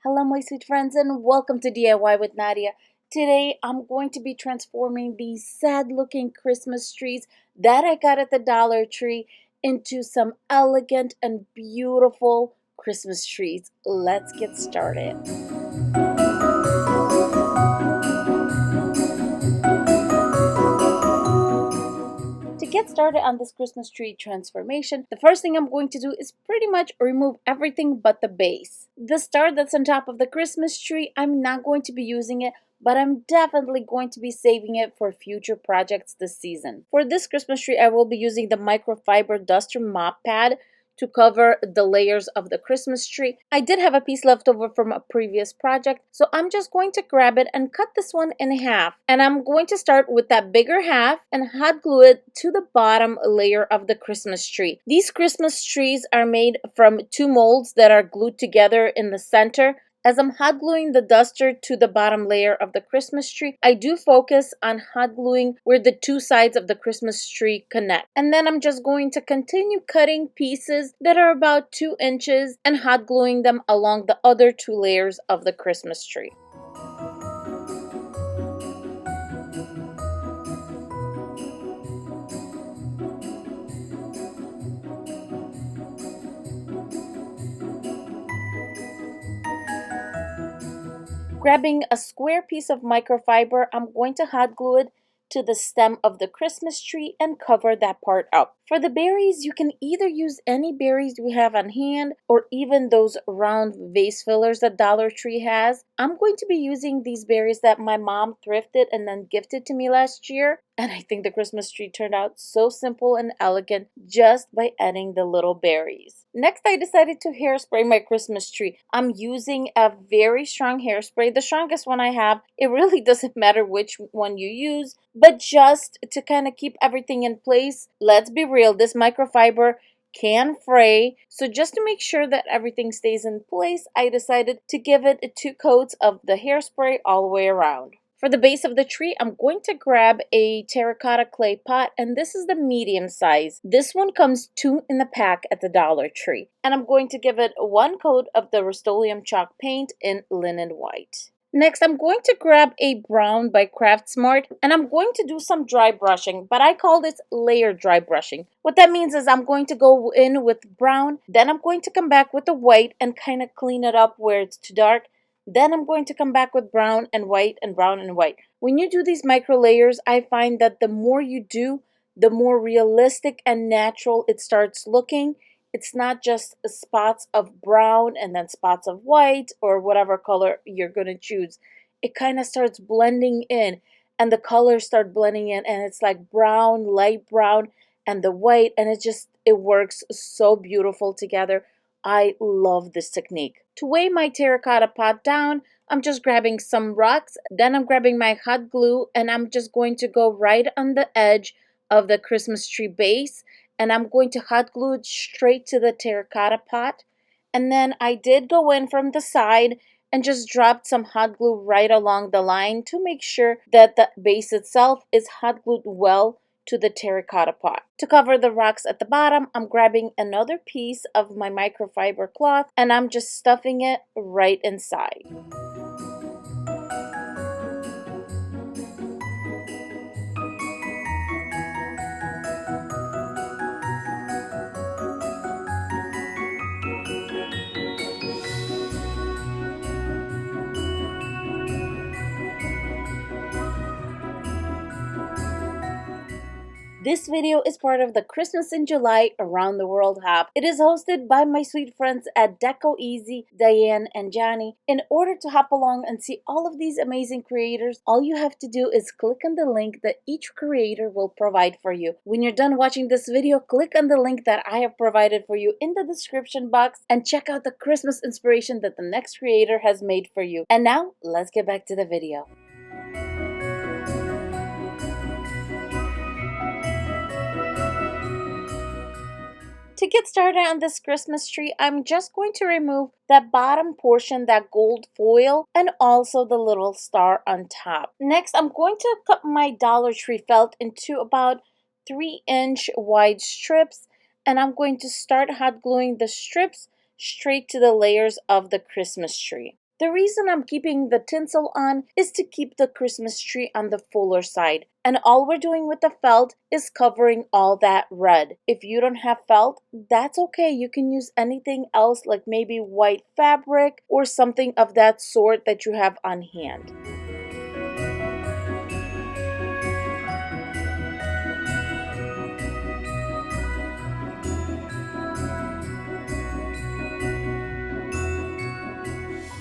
Hello my sweet friends and welcome to DIY with Nadia. Today I'm going to be transforming these sad looking Christmas trees that I got at the Dollar Tree into some elegant and beautiful Christmas trees. Let's get started. To get started on this Christmas tree transformation, the first thing I'm going to do is pretty much remove everything but the base. The star that's on top of the Christmas tree, I'm not going to be using it, but I'm definitely going to be saving it for future projects this season. For this Christmas tree, I will be using the microfiber duster mop pad to cover the layers of the Christmas tree. I did have a piece left over from a previous project, so I'm just going to grab it and cut this one in half. And I'm going to start with that bigger half and hot glue it to the bottom layer of the Christmas tree. These Christmas trees are made from two molds that are glued together in the center. As I'm hot gluing the duster to the bottom layer of the Christmas tree, I do focus on hot gluing where the two sides of the Christmas tree connect. And then I'm just going to continue cutting pieces that are about 2 inches and hot gluing them along the other two layers of the Christmas tree. Grabbing a square piece of microfiber, I'm going to hot glue it to the stem of the Christmas tree and cover that part up. For the berries, you can either use any berries you have on hand or even those round vase fillers that Dollar Tree has. I'm going to be using these berries that my mom thrifted and then gifted to me last year. And I think the Christmas tree turned out so simple and elegant just by adding the little berries. Next, I decided to hairspray my Christmas tree. I'm using a very strong hairspray, the strongest one I have. It really doesn't matter which one you use, but just to kind of keep everything in place. Let's be real, this microfiber can fray. So just to make sure that everything stays in place, I decided to give it 2 coats of the hairspray all the way around. For the base of the tree, I'm going to grab a terracotta clay pot, and this is the medium size. This one comes 2 in the pack at the Dollar Tree. And I'm going to give it 1 coat of the Rust-Oleum chalk paint in linen white. Next, I'm going to grab a brown by Craft Smart, and I'm going to do some dry brushing, but I call this layer dry brushing. What that means is I'm going to go in with brown, then I'm going to come back with the white and kind of clean it up where it's too dark. Then I'm going to come back with brown and white and brown and white. When you do these micro layers, I find that the more you do, the more realistic and natural it starts looking. It's not just spots of brown and then spots of white or whatever color you're going to choose. It kind of starts blending in and the colors start blending in and it's like brown, light brown, and the white, and it works so beautiful together. I love this technique. To weigh my terracotta pot down, I'm just grabbing some rocks, then I'm grabbing my hot glue, and I'm just going to go right on the edge of the Christmas tree base, and I'm going to hot glue it straight to the terracotta pot. And then I did go in from the side and just dropped some hot glue right along the line to make sure that the base itself is hot glued well to the terracotta pot. To cover the rocks at the bottom, I'm grabbing another piece of my microfiber cloth and I'm just stuffing it right inside. This video is part of the Christmas in July Around the World Hop. It is hosted by my sweet friends at Deco Easy, Diane and Johnny. In order to hop along and see all of these amazing creators, all you have to do is click on the link that each creator will provide for you. When you're done watching this video, click on the link that I have provided for you in the description box and check out the Christmas inspiration that the next creator has made for you. And now, let's get back to the video. To get started on this Christmas tree, I'm just going to remove that bottom portion, that gold foil, and also the little star on top. Next, I'm going to cut my Dollar Tree felt into about 3-inch wide strips, and I'm going to start hot gluing the strips straight to the layers of the Christmas tree. The reason I'm keeping the tinsel on is to keep the Christmas tree on the fuller side. And all we're doing with the felt is covering all that red. If you don't have felt, that's okay. You can use anything else like maybe white fabric or something of that sort that you have on hand.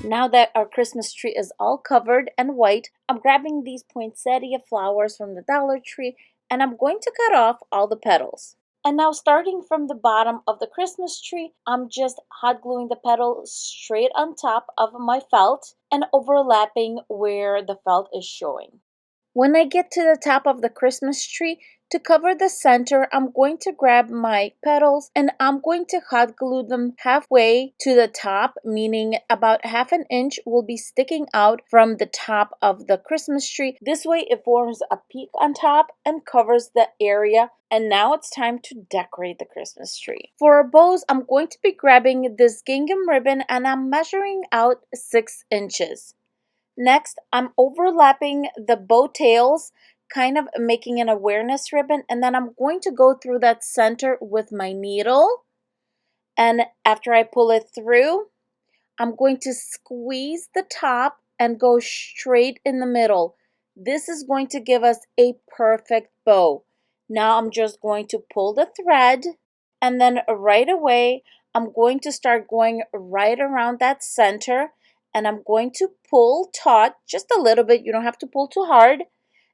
Now that our Christmas tree is all covered and white, I'm grabbing these poinsettia flowers from the Dollar Tree and I'm going to cut off all the petals. And now starting from the bottom of the Christmas tree, I'm just hot gluing the petal straight on top of my felt and overlapping where the felt is showing. When I get to the top of the Christmas tree, to cover the center, I'm going to grab my petals and I'm going to hot glue them halfway to the top, meaning about half an inch will be sticking out from the top of the Christmas tree. This way it forms a peak on top and covers the area. And now it's time to decorate the Christmas tree. For our bows, I'm going to be grabbing this gingham ribbon and I'm measuring out 6 inches. Next, I'm overlapping the bow tails, kind of making an awareness ribbon, and then I'm going to go through that center with my needle. And after I pull it through, I'm going to squeeze the top and go straight in the middle. This is going to give us a perfect bow. Now I'm just going to pull the thread, and then right away, I'm going to start going right around that center, and I'm going to pull taut just a little bit. You don't have to pull too hard,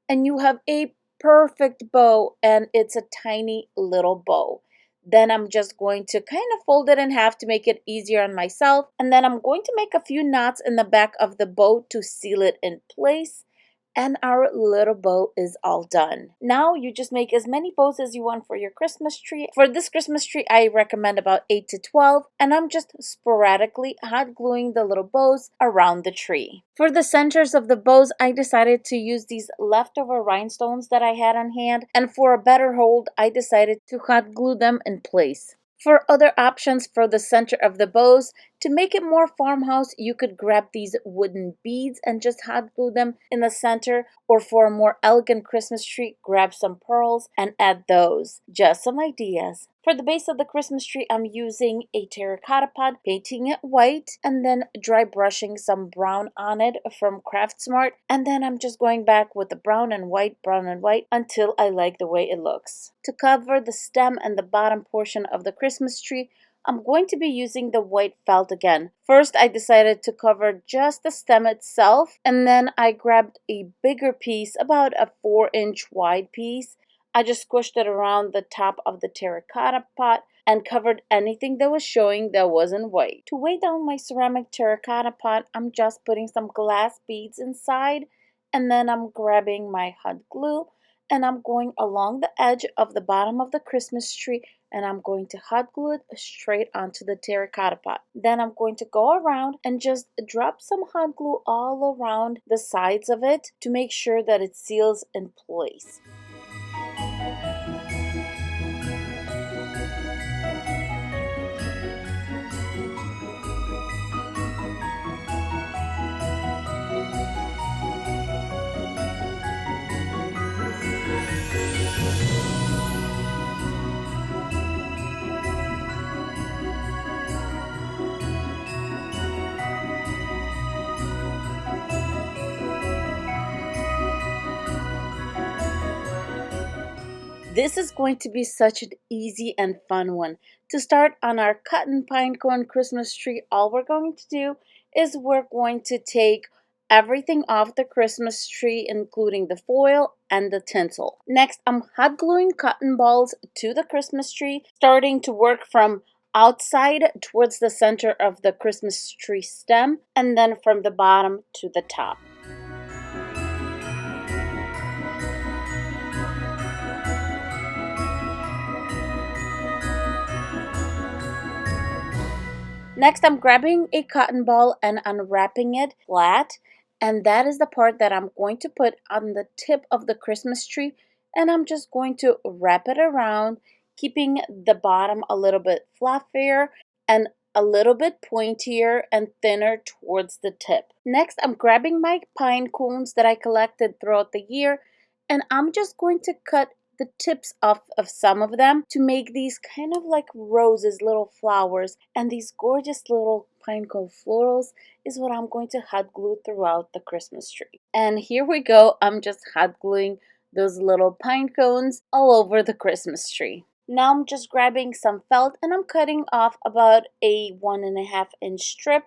and you have a perfect bow, and it's a tiny little bow. Then I'm just going to kind of fold it in half to make it easier on myself, and then I'm going to make a few knots in the back of the bow to seal it in place. And our little bow is all done. Now you just make as many bows as you want for your Christmas tree. For this Christmas tree, I recommend about 8 to 12, and I'm just sporadically hot gluing the little bows around the tree. For the centers of the bows, I decided to use these leftover rhinestones that I had on hand, and for a better hold, I decided to hot glue them in place. For other options for the center of the bows, to make it more farmhouse, you could grab these wooden beads and just hot glue them in the center, or for a more elegant Christmas tree, grab some pearls and add those. Just some ideas. For the base of the Christmas tree, I'm using a terracotta pot, painting it white, and then dry brushing some brown on it from Craft Smart, and then I'm just going back with the brown and white, until I like the way it looks. To cover the stem and the bottom portion of the Christmas tree, I'm going to be using the white felt again. First, I decided to cover just the stem itself, and then I grabbed a bigger piece, about a 4-inch wide piece. I just squished it around the top of the terracotta pot and covered anything that was showing that wasn't white. To weigh down my ceramic terracotta pot, I'm just putting some glass beads inside, and then I'm grabbing my hot glue and I'm going along the edge of the bottom of the Christmas tree and I'm going to hot glue it straight onto the terracotta pot. Then I'm going to go around and just drop some hot glue all around the sides of it to make sure that it seals in place. This is going to be such an easy and fun one. To start on our cotton pinecone Christmas tree, all we're going to do is we're going to take everything off the Christmas tree, including the foil and the tinsel. Next, I'm hot gluing cotton balls to the Christmas tree, starting to work from outside towards the center of the Christmas tree stem, and then from the bottom to the top. Next, I'm grabbing a cotton ball and unwrapping it flat, and that is the part that I'm going to put on the tip of the Christmas tree, and I'm just going to wrap it around, keeping the bottom a little bit fluffier and a little bit pointier and thinner towards the tip. Next, I'm grabbing my pine cones that I collected throughout the year, and I'm just going to cut the tips off of some of them to make these kind of like roses, little flowers, and these gorgeous little pinecone florals is what I'm going to hot glue throughout the Christmas tree. And here we go, I'm just hot gluing those little pine cones all over the Christmas tree. Now I'm just grabbing some felt and I'm cutting off about a 1.5 inch strip,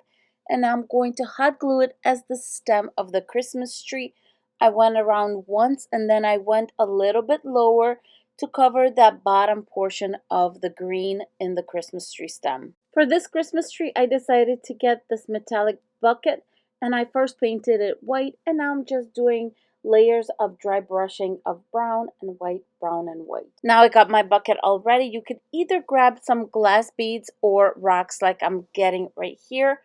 and I'm going to hot glue it as the stem of the Christmas tree. I went around once and then I went a little bit lower to cover that bottom portion of the green in the Christmas tree stem. For this Christmas tree, I decided to get this metallic bucket, and I first painted it white, and now I'm just doing layers of dry brushing of brown and white, brown and white. Now I got my bucket all ready. You could either grab some glass beads or rocks like I'm getting right here,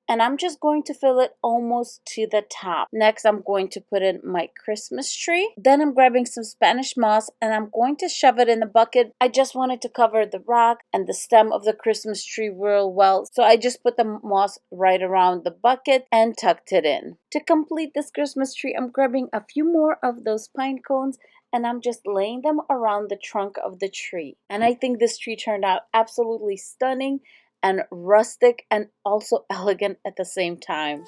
and I'm just going to fill it almost to the top. Next, I'm going to put in my Christmas tree. Then I'm grabbing some Spanish moss and I'm going to shove it in the bucket. I just wanted to cover the rock and the stem of the Christmas tree real well, so I just put the moss right around the bucket and tucked it in. To complete this Christmas tree, I'm grabbing a few more of those pine cones and I'm just laying them around the trunk of the tree. And I think this tree turned out absolutely stunning and rustic and also elegant at the same time.